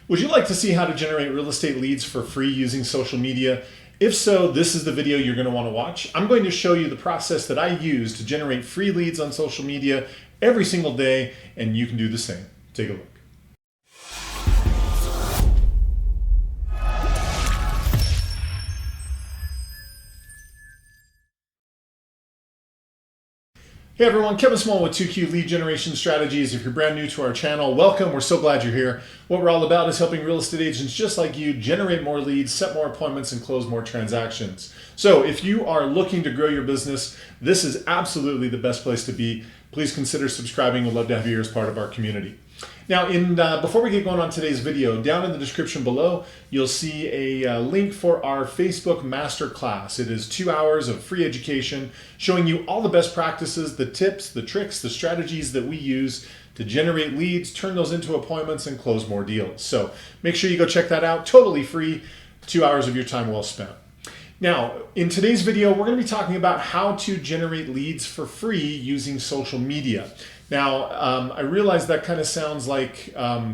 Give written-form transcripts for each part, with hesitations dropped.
Would you like to see how to generate real estate leads for free using social media? If so, this is the video you're going to want to watch. I'm going to show you the process that I use to generate free leads on social media every single day, and you can do the same. Take a look. Hey everyone, Kevin Smullin with 2Q Lead Generation Strategies. If you're brand new to our channel, welcome. We're so glad you're here. What we're all about is helping real estate agents just like you generate more leads, set more appointments, and close more transactions. So if you are looking to grow your business, this is absolutely the best place to be. Please consider subscribing. We'd love to have you as part of our community. Now, before we get going on today's video, down in the description below, you'll see a link for our Facebook Masterclass. It is 2 hours of free education showing you all the best practices, the tips, the tricks, the strategies that we use to generate leads, turn those into appointments, and close more deals. So make sure you go check that out. Totally free, 2 hours of your time well spent. Now, in today's video, we're going to be talking about how to generate leads for free using social media. Now, I realize that kind of sounds like pie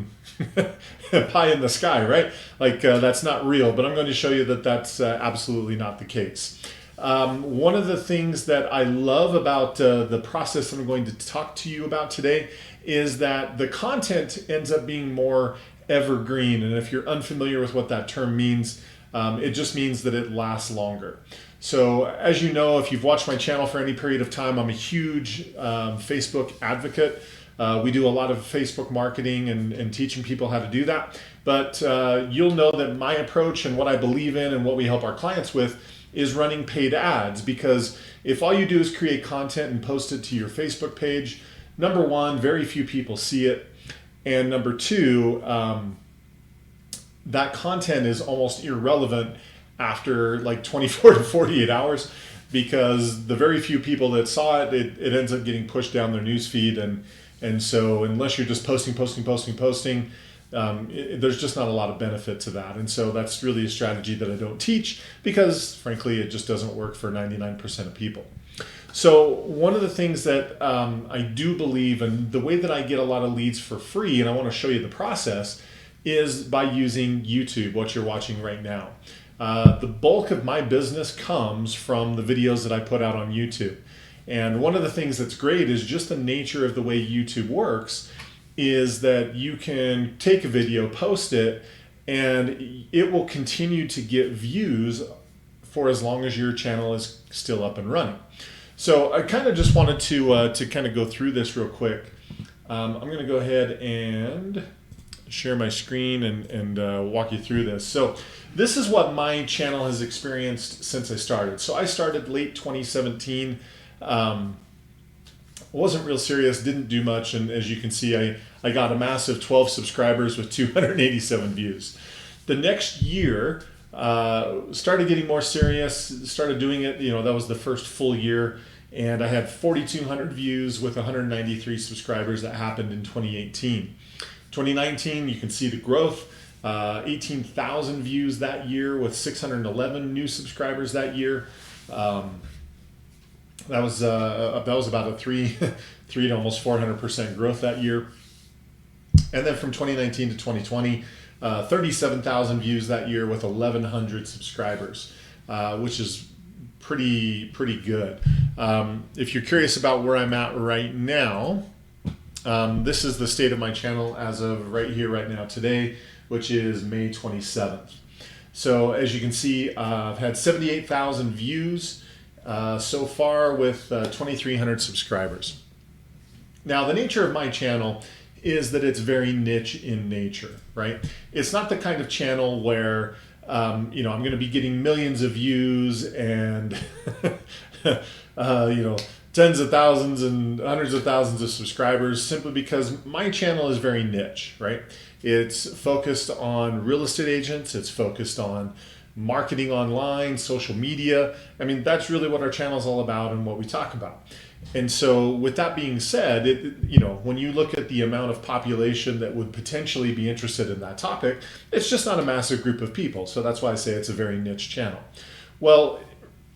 in the sky, right? Like that's not real, but I'm going to show you that that's absolutely not the case. One of the things that I love about the process that I'm going to talk to you about today is that the content ends up being more evergreen. And if you're unfamiliar with what that term means, it just means that it lasts longer. So as you know, if you've watched my channel for any period of time, I'm a huge Facebook advocate. We do a lot of Facebook marketing and teaching people how to do that. But you'll know that my approach and what I believe in and what we help our clients with is running paid ads, because if all you do is create content and post it to your Facebook page, number one, very few people see it. And number two, that content is almost irrelevant after like 24 to 48 hours, because the very few people that saw it, it ends up getting pushed down their news feed. And so unless you're just posting, there's just not a lot of benefit to that. And so that's really a strategy that I don't teach, because frankly, it just doesn't work for 99% of people. So one of the things that I do believe, and the way that I get a lot of leads for free, and I want to show you the process, is by using YouTube, what you're watching right now. The bulk of my business comes from the videos that I put out on YouTube. And one of the things that's great is just the nature of the way YouTube works is that you can take a video, post it, and it will continue to get views for as long as your channel is still up and running. So I kind of just wanted to kind of go through this real quick. I'm going to go ahead and share my screen and walk you through this. So this is what my channel has experienced since I started. So I started late 2017. Wasn't real serious, didn't do much, and as you can see, I got a massive 12 subscribers with 287 views. The next year, started getting more serious, started doing it, that was the first full year, and I had 4,200 views with 193 subscribers. That happened in 2018. 2019, you can see the growth, 18,000 views that year with 611 new subscribers that year. That was about a 3 to almost 400% growth that year. And then from 2019 to 2020, 37,000 views that year with 1,100 subscribers, which is pretty good. If you're curious about where I'm at right now, this is the state of my channel as of right here, right now, today, which is May 27th. So as you can see, I've had 78,000 views so far with 2,300 subscribers. Now, the nature of my channel is that it's very niche in nature, right? It's not the kind of channel where, I'm going to be getting millions of views and, tens of thousands and hundreds of thousands of subscribers, simply because my channel is very niche, right? It's focused on real estate agents. It's focused on marketing online, social media. I mean, that's really what our channel is all about and what we talk about. And so with that being said, when you look at the amount of population that would potentially be interested in that topic, it's just not a massive group of people. So that's why I say it's a very niche channel. Well,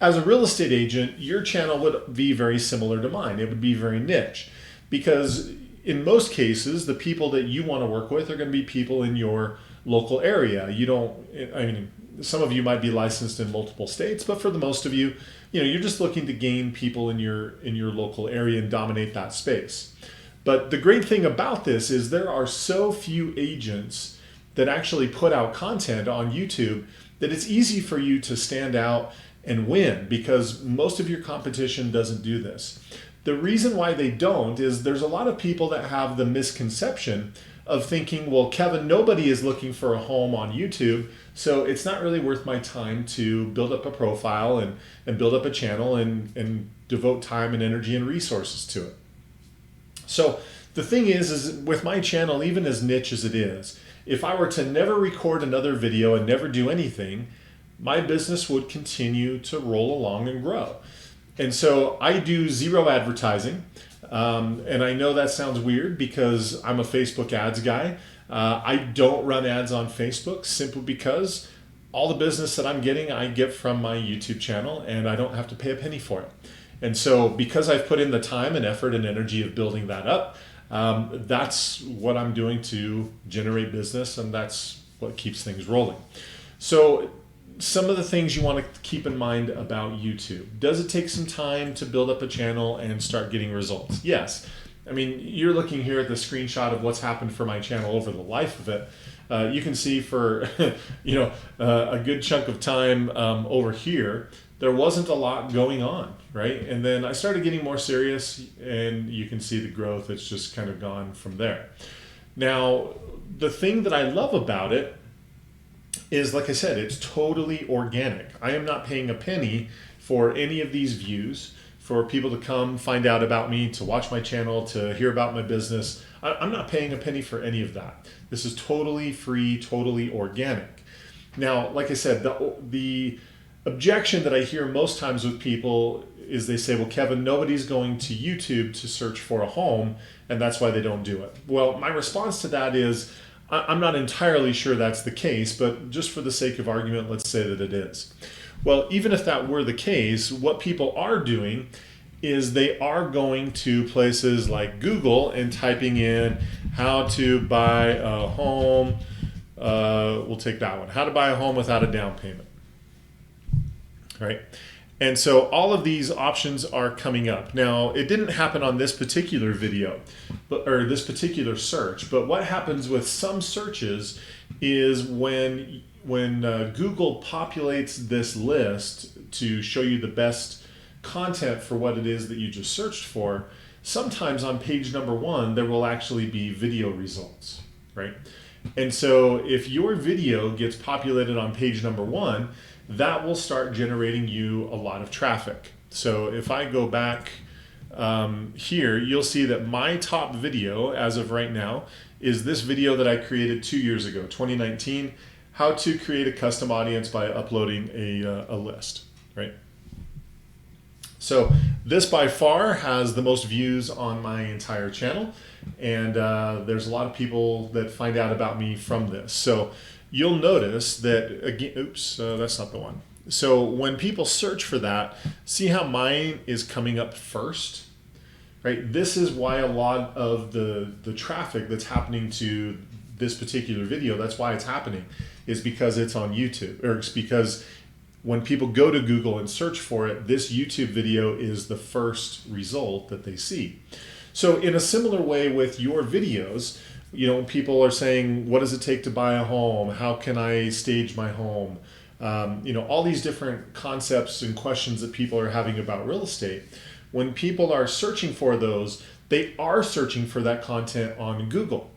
as a real estate agent, your channel would be very similar to mine. It would be very niche, because in most cases, the people that you want to work with are going to be people in your local area. You don't, I mean, some of you might be licensed in multiple states, but for the most of you, you're just looking to gain people in your local area and dominate that space. But the great thing about this is there are so few agents that actually put out content on YouTube that it's easy for you to stand out and win, because most of your competition doesn't do this. The reason why they don't is there's a lot of people that have the misconception of thinking, well, Kevin, nobody is looking for a home on YouTube, so it's not really worth my time to build up a profile and build up a channel and devote time and energy and resources to it. So the thing is with my channel, even as niche as it is, if I were to never record another video and never do anything, my business would continue to roll along and grow. And so I do zero advertising. And I know that sounds weird because I'm a Facebook ads guy. I don't run ads on Facebook simply because all the business that I'm getting, I get from my YouTube channel, and I don't have to pay a penny for it. And so because I've put in the time and effort and energy of building that up, that's what I'm doing to generate business, and that's what keeps things rolling. So some of the things you want to keep in mind about YouTube. Does it take some time to build up a channel and start getting results? Yes. I mean, you're looking here at the screenshot of what's happened for my channel over the life of it. You can see for a good chunk of time over here, there wasn't a lot going on, right? And then I started getting more serious, and you can see the growth. It's just kind of gone from there. Now, the thing that I love about it is, like I said, it's totally organic. I am not paying a penny for any of these views, for people to come find out about me, to watch my channel, to hear about my business. I'm not paying a penny for any of that. This is totally free, totally organic. Now, like I said, the objection that I hear most times with people is they say, well, Kevin, nobody's going to YouTube to search for a home, and that's why they don't do it. Well, my response to that is, I'm not entirely sure that's the case, but just for the sake of argument, let's say that it is. Well, even if that were the case, what people are doing is they are going to places like Google and typing in how to buy a home. We'll take that one. How to buy a home without a down payment. Right? And so all of these options are coming up. Now, it didn't happen on this particular video, or this particular search, but what happens with some searches is when Google populates this list to show you the best content for what it is that you just searched for, sometimes on page number 1, there will actually be video results, right? And so if your video gets populated on page number 1, that will start generating you a lot of traffic. So if I go back here, you'll see that my top video as of right now is this video that I created 2 years ago, 2019, how to create a custom audience by uploading a list, right? So this by far has the most views on my entire channel, and there's a lot of people that find out about me from this. So you'll notice that, again, oops, that's not the one. So when people search for that, see how mine is coming up first, right? This is why a lot of the traffic that's happening to this particular video, that's why it's happening, is because it's on YouTube, or it's because when people go to Google and search for it, this YouTube video is the first result that they see. So in a similar way with your videos, when people are saying, what does it take to buy a home? How can I stage my home? All these different concepts and questions that people are having about real estate. When people are searching for those, they are searching for that content on Google.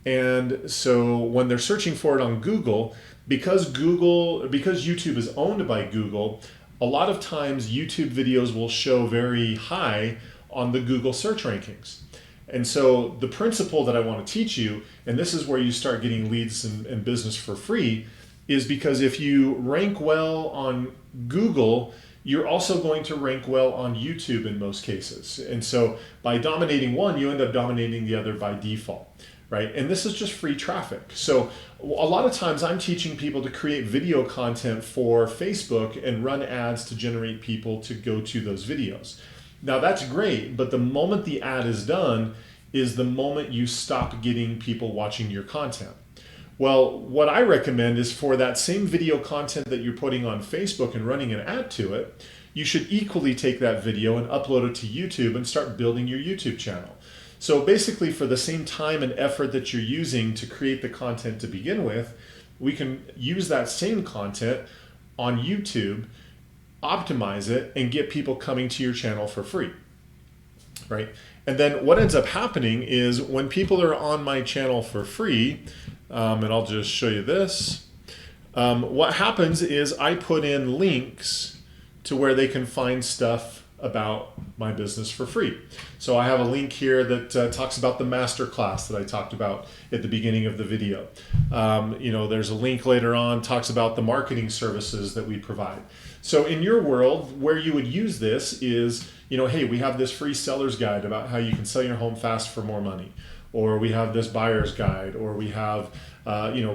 And so when they're searching for it on Google, because YouTube is owned by Google, a lot of times YouTube videos will show very high on the Google search rankings. And so the principle that I want to teach you, and this is where you start getting leads and business for free, is because if you rank well on Google, you're also going to rank well on YouTube in most cases. And so by dominating one, you end up dominating the other by default, right? And this is just free traffic. So a lot of times I'm teaching people to create video content for Facebook and run ads to generate people to go to those videos. Now that's great, but the moment the ad is done is the moment you stop getting people watching your content. Well, what I recommend is for that same video content that you're putting on Facebook and running an ad to it, you should equally take that video and upload it to YouTube and start building your YouTube channel. So basically, for the same time and effort that you're using to create the content to begin with, we can use that same content on YouTube, optimize it, and get people coming to your channel for free, right? And then what ends up happening is when people are on my channel for free, and I'll just show you this, what happens is I put in links to where they can find stuff about my business for free. So I have a link here that talks about the master class that I talked about at the beginning of the video. There's a link later on, talks about the marketing services that we provide. So in your world, where you would use this is, hey, we have this free seller's guide about how you can sell your home fast for more money. Or we have this buyer's guide, or we have,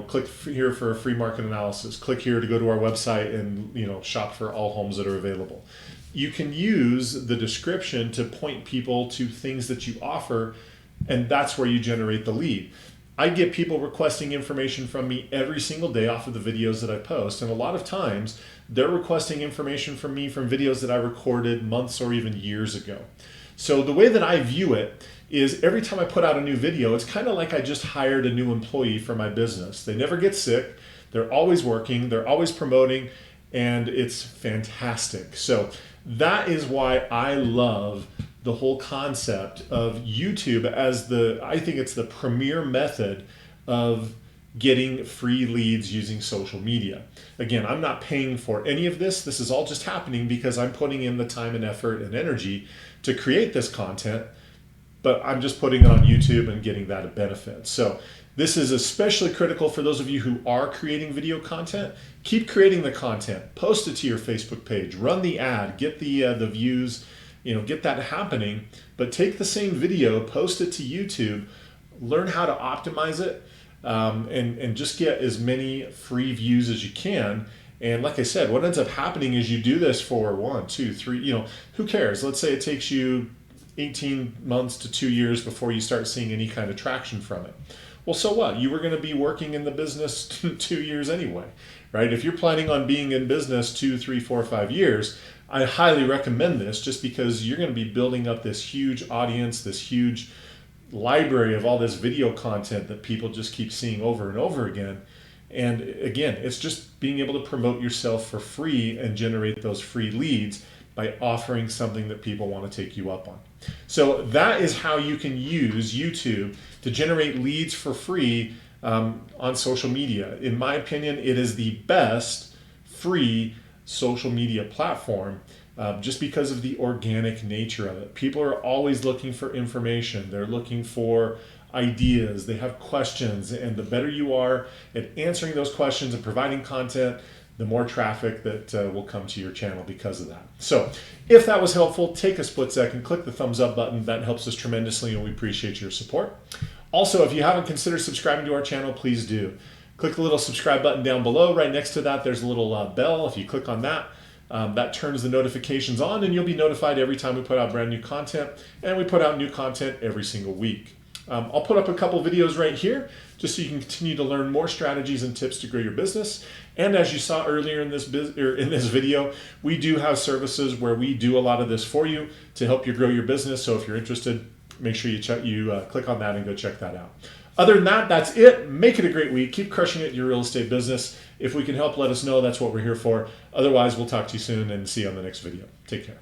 click here for a free market analysis. Click here to go to our website and, shop for all homes that are available. You can use the description to point people to things that you offer, and that's where you generate the lead. I get people requesting information from me every single day off of the videos that I post, and a lot of times they're requesting information from me from videos that I recorded months or even years ago. So the way that I view it is every time I put out a new video, it's kind of like I just hired a new employee for my business. They never get sick, they're always working, they're always promoting, and it's fantastic. So that is why I love the whole concept of YouTube as I think it's the premier method of getting free leads using social media. Again, I'm not paying for any of this. This is all just happening because I'm putting in the time and effort and energy to create this content, but I'm just putting it on YouTube and getting that benefit. So this is especially critical for those of you who are creating video content. Keep creating the content, post it to your Facebook page, run the ad, get the views, get that happening, but take the same video, post it to YouTube, learn how to optimize it, and just get as many free views as you can. And like I said, what ends up happening is you do this for 1, 2, 3, who cares? Let's say it takes you 18 months to 2 years before you start seeing any kind of traction from it. Well, so what? You were going to be working in the business 2 years anyway, right? If you're planning on being in business 2, 3, 4, 5 years, I highly recommend this just because you're going to be building up this huge audience, this huge library of all this video content that people just keep seeing over and over again. And again, it's just being able to promote yourself for free and generate those free leads by offering something that people want to take you up on. So that is how you can use YouTube to generate leads for free on social media. In my opinion, it is the best free social media platform just because of the organic nature of it. People are always looking for information. They're looking for ideas. They have questions. And the better you are at answering those questions and providing content, the more traffic that will come to your channel because of that. So if that was helpful, take a split second, click the thumbs up button. That helps us tremendously and we appreciate your support. Also, if you haven't considered subscribing to our channel, please do. Click the little subscribe button down below. Right next to that, there's a little bell. If you click on that, that turns the notifications on and you'll be notified every time we put out brand new content. And we put out new content every single week. I'll put up a couple videos right here just so you can continue to learn more strategies and tips to grow your business. And as you saw earlier in this video, we do have services where we do a lot of this for you to help you grow your business. So if you're interested, make sure you click on that and go check that out. Other than that, that's it. Make it a great week. Keep crushing it in your real estate business. If we can help, let us know. That's what we're here for. Otherwise, we'll talk to you soon and see you on the next video. Take care.